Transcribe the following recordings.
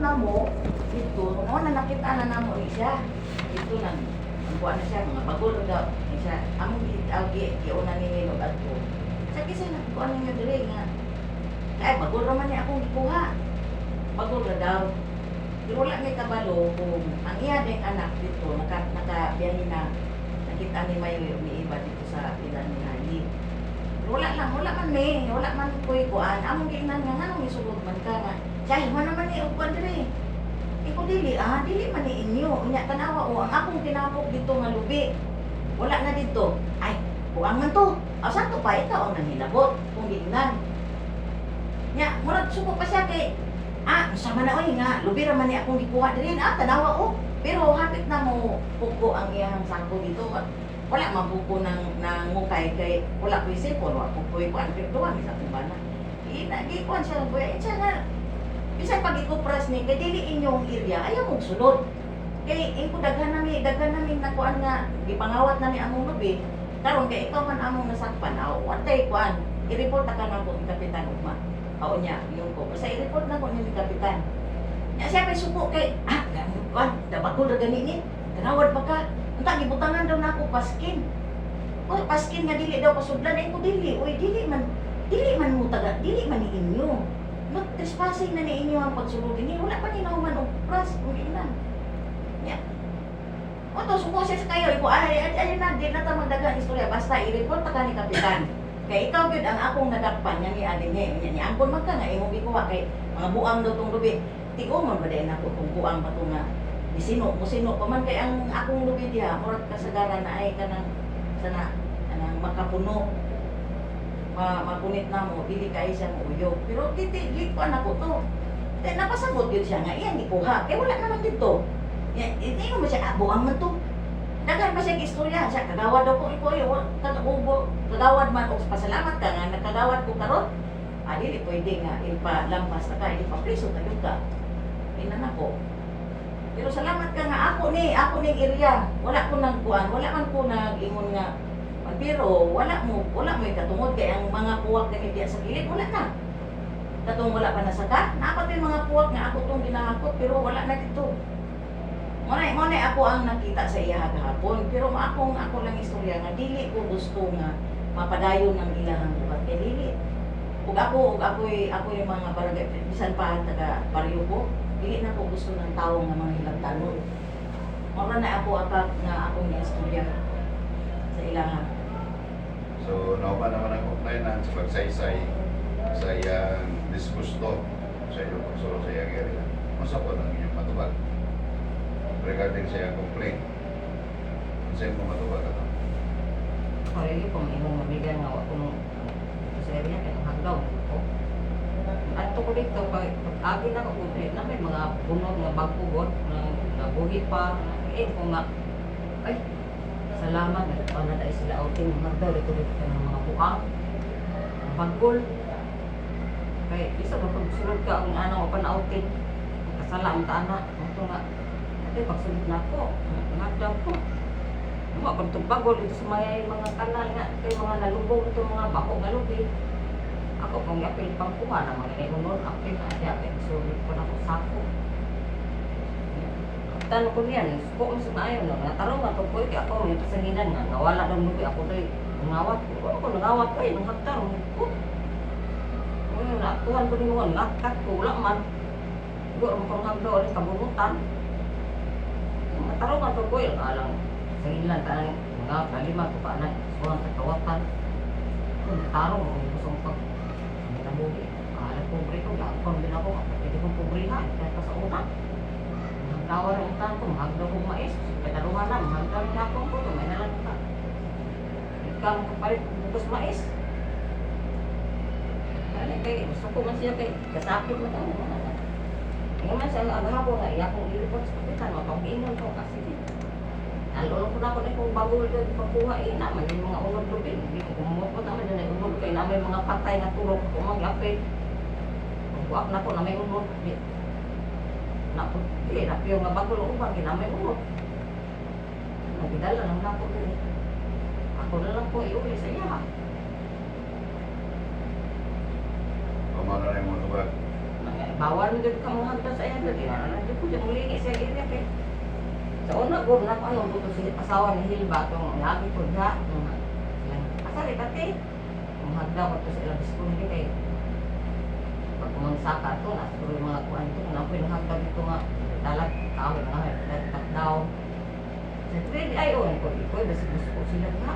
na mo, dito, no, na nakita na namo ni siya. Dito nang, ang buwan na siya, mga bagol daw. Ni siya, among giuna ni Nino at ko. Sa kisa nagkuhan ninyo dire nga. Ay, bagol raman niya akong ikuha. Bagol na daw. Pero wala may kabalo kung ang iya ding anak dito, nakabiyahin na nakita ni Mayo ni iba dito sa ilan ni Hayi. Wala man wala man ko'y kuan. Among giingnan nga nga nung isulod man ka nga. Siya, mo naman ni upuan dire. Iko dili man ni inyo. Unya tanawa o ang akong tinapok dito nga lubi. Wala na dito. Ay, kuang man to. Asa to pa ikaw ang nahilabot kung giingnan. Nya, murag suko pa siya kay sama na oy nga, lubi raman ni akong gikuha dire. Tanawa o. Pero hapit na mo puko ang iyang sangko dito. Wala mabuko ng ngukay kay wala ko isipon, wala ko ko'y kuan pirtuan sa kumbana. Gikuan siya ng kuya, siya nga, bisay pag ikupras ni, kay dili inyong area, ayaw mong sulod. Kay ingko daghan namin nakuan nga, gipangawat na ni among lubi, karon kay ikaw man among nasakpan, watay kuan, i-report ka na ko ni Kapitan Ugma. Niya, yung ko, basta i-report na ko ni Kapitan. Nya siya may suko kay, kuan, dabagol na gani ni, tanawad pa ka. Unta gibutangan daw nako paskin. O paskin nga dili daw pasudlan ay ko dili. Oy dili man mo taga, dili man ni inyo. Mag-trespassing na ni inyo ang pagsulod ni wala pa ni nahuman og pras ug inan. Nya. O to suko siya sa kayo iko ay na di na ta magdagang istorya basta i-report ta ka ni Kapitan. Kay ikaw gyud ang akong nadakpan nya ni adine nya ni angkon man ka nga imong gikuha kay mga buang daw tong lubi. Tigo man ba din ako kung buang pa to nga sino pa man kay ang akong lubi diha murag kasagaran na ay kanang kanang makapuno mapunit na mo dili kay siyang uyo pero dili ko anak ko to kay napasabot gyud siya nga iyang gikuha kay wala naman dito hindi mo siya buang man to daghan pa siya istorya siya kagawad daw ko iko kagawad man og pasalamat ka nga nakagawad ko karon dili pwede nga ipalampas ta ka ipapriso tayo ka inan ako. Pero salamat ka nga ako ning area. Wala ko nagkuan, wala man ko nag-ingon nga. Pero wala mo katungod kay ang mga puwak nga diya sa gilid wala na. Katong wala pa nasaka, napat yung mga puwak nga ako tong ginahakot pero wala na dito. Monay ako ang nakita sa iya gahapon, pero ako lang istorya nga dili ko gusto nga mapadayon ng ilahang buhat kay dili. Ug ako yung mga barangay bisan pa taga baryo ko. Dili na ko gusto ng tao nga mga hilabtanon. Mura na ako apat nga akong istorya sa ilahan. So, naupa naman ang complainant sa pagsaysay sa iyang disgusto sa iyong pagsulong sa iyang area. Masa po ang inyong matubag? Regarding sa iyang complaint, ano sa iyong matubag ito? Hindi po, may imong mabigan nga akong sa area kaya hanggaw ko. At ko dito, pag agi na ako na may mga bunod nga bagpugot na nabuhi pa, ko nga, ay, salamat, nagpanaday sila outing, hanggaw dito ng mga buang, baggol. Kaya isa pa pagsulod ka, ang ano, outing, kasala ang taana, ito nga, pagsulod na ako, nagdaw ko. Mga pagtugbagol dito sa mga kanal nga, kay mga nalubog ito, mga bako nga lubi. Ako kung yapil pang kuha na mga inunod, apil na siya, kaya sulit ko na ko sako. Tanong ko niyan, suko mo sa maayon, natarong nga ito po, kaya ako yung kasanginan nga, nawala ng lubi ako do'y nangawat ko. Ako nangawat ko nung hagtarong ko. Ngayon, natuhan ko din mo, nakat ko, wala man. Siguro mo pang hagdo, alis kabunutan. Natarong nga ito po, yung alang, sa ilan, tanong, mga kalima ko pa na, suwang kakawatan. Natarong, gustong pag nabuhi. Pobre ko, lakon din ako. Pwede kong pobrihan. Kaya pa sa utang. Magdawar ang utang ko. Mahagdaw kong mais. Pataruhan lang. Mahagdaw ang lakon ko. May nalang ka. Ikaw kapalit bukos mais. Kaya kay, gusto ko man siya kay kasakit mo tayo. Ngayon man siya ang agahabo nga. Iya kong ilipot sa kapitan. Mapag-ingon ko kasi. Nalulong ko na ako na kung bagol doon pagkuha naman yung mga unod lubin. Hindi ko kumukot naman yun ay unod kayo na may mga patay na turok ko mag-apit. Magkuap na ko na may unod. Napiyo nga bagol o ubang na may unod. Nagidala lang na ako din. Ako na lang po iuli sa iya. Pamana na yung matubag? bawal mo gud ka mo hagda sa iya dili na na jud ko jud mulingi sa area kay. Sa una gud na ano buto si asawa ni Hilba tong lagi ko diha. Asari kati. Kung hagda ko to sa ilang school kay pag kumansaka to na siguro yung mga kuan to na pwede hagda dito nga dalag kahoy na nagtak daw. Sa grade ay on ko basi gusto sila ha.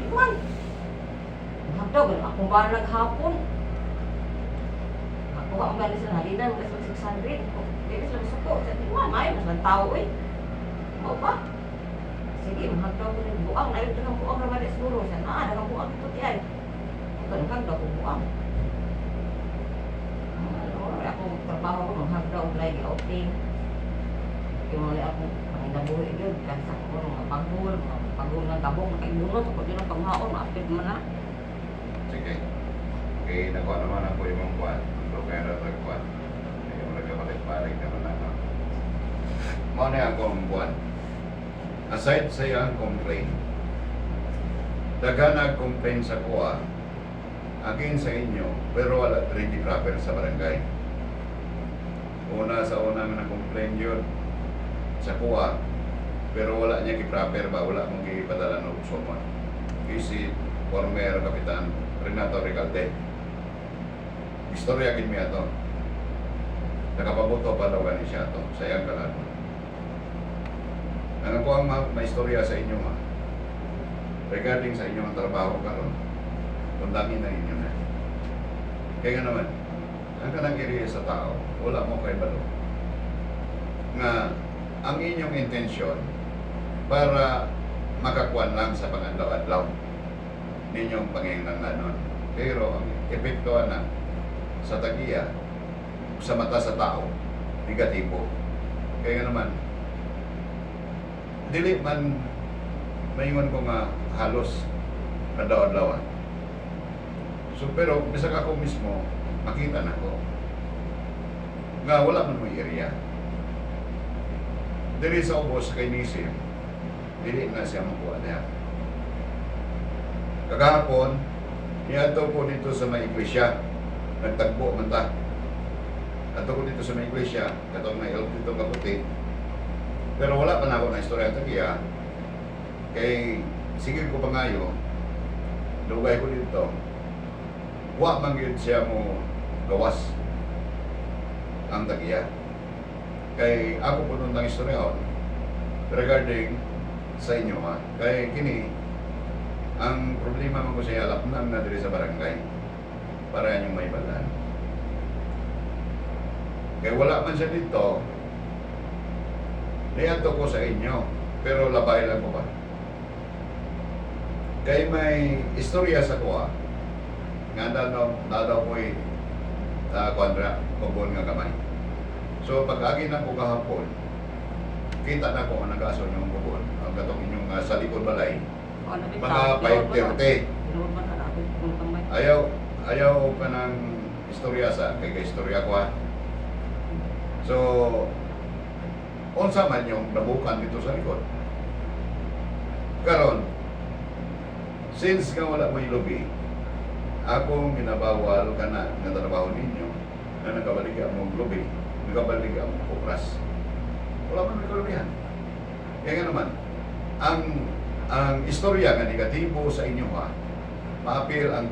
Iwan. Hagda gud akong balag hapon. Ako ang galing sa halidan kasi 600. Dili sila suko sa iwan may mas lang tao eh. Mo ba? Sige, mahagdaw ko ng buang. Ayaw ito ng buang naman siguro. Siya na, dagang buang ito ti ay. Ito, mahagdaw ko buang. Ako, trabaho ko, mahagdaw ko lagi outing. Yung muli ako, panginabuhi yun. Kasi ako, mga pagul ng gabong, nakaibunot. Ako din ang panghaon, maapid mo na. Sige. Okay, nakuha naman ako yung mga kuwan. Ang kaya na nagkuhan. Yung nagkabalik-balik naman ako. Muna ako ang buwan. Aside sa iyang complaint, daga nag-complain sa kuha, again sa inyo, pero wala ready proper sa barangay. Una sa una nga nag-complain yun sa kuha, pero wala niya ki-proper ba, wala mong ipadala ng uksoma. Si former Kapitan Renato Recalde. Istorya kin miya to. Nakapabuto pa daw gani siya to, sa iyang kalaban. Ano ko ang maistorya sa inyo ma? Regarding sa inyong trabaho karon, kundangin na ninyo na. Kaya nga naman, ang kanang iriya sa tao, wala mo kay balo. Nga, ang inyong intensyon para makakuan lang sa pangadlaw-adlaw ninyong panginglanganon. Pero ang epekto na sa tagiya, sa mata sa tao, negatibo. Kaya nga naman, dili man maingon ko nga halos kadlaw-adlawan. So pero bisag ako mismo makita na ko nga wala man mo area. Dili sa ubos kay Nisim, dili na siya makuha niya. Kagahapon, niadto ko dito sa may iglesia, nagtagbo man ta. Adto ko dito sa may iglesia, katong may elf dito kaputi. Pero wala pa na ako na istorya tagiya. Kay sige ko pangayo, lugay ko dito. Wa man gyud siya mo gawas ang tagiya. Kay ako po nung istoryaon regarding sa inyo ha. Kay kini ang problema man ko sa alapnan na diri sa barangay para inyong may balan. Kay wala man siya dito. Niyanto ko sa inyo, pero labay lang ko ba? Kay may istorya sa kuha, nga daw ko'y kwadra, kubon nga kamay. So, pag-agi na ko kahapon, kita na ko ang nag-aso niyong kubon, ang katong inyong sa likod balay, mga 5:30. Ayaw ka ng istorya sa, kay istorya ko ha. So, unsa man yung nabukan dito sa likod. Karon, since nga wala mo lobby, akong ginabawal ka na ng trabaho ninyo na nagkabalik ang lobby, nagkabalik ang kupras. Wala man may kalubihan. Kaya nga naman, ang istorya nga negatibo sa inyo ha, maapil ang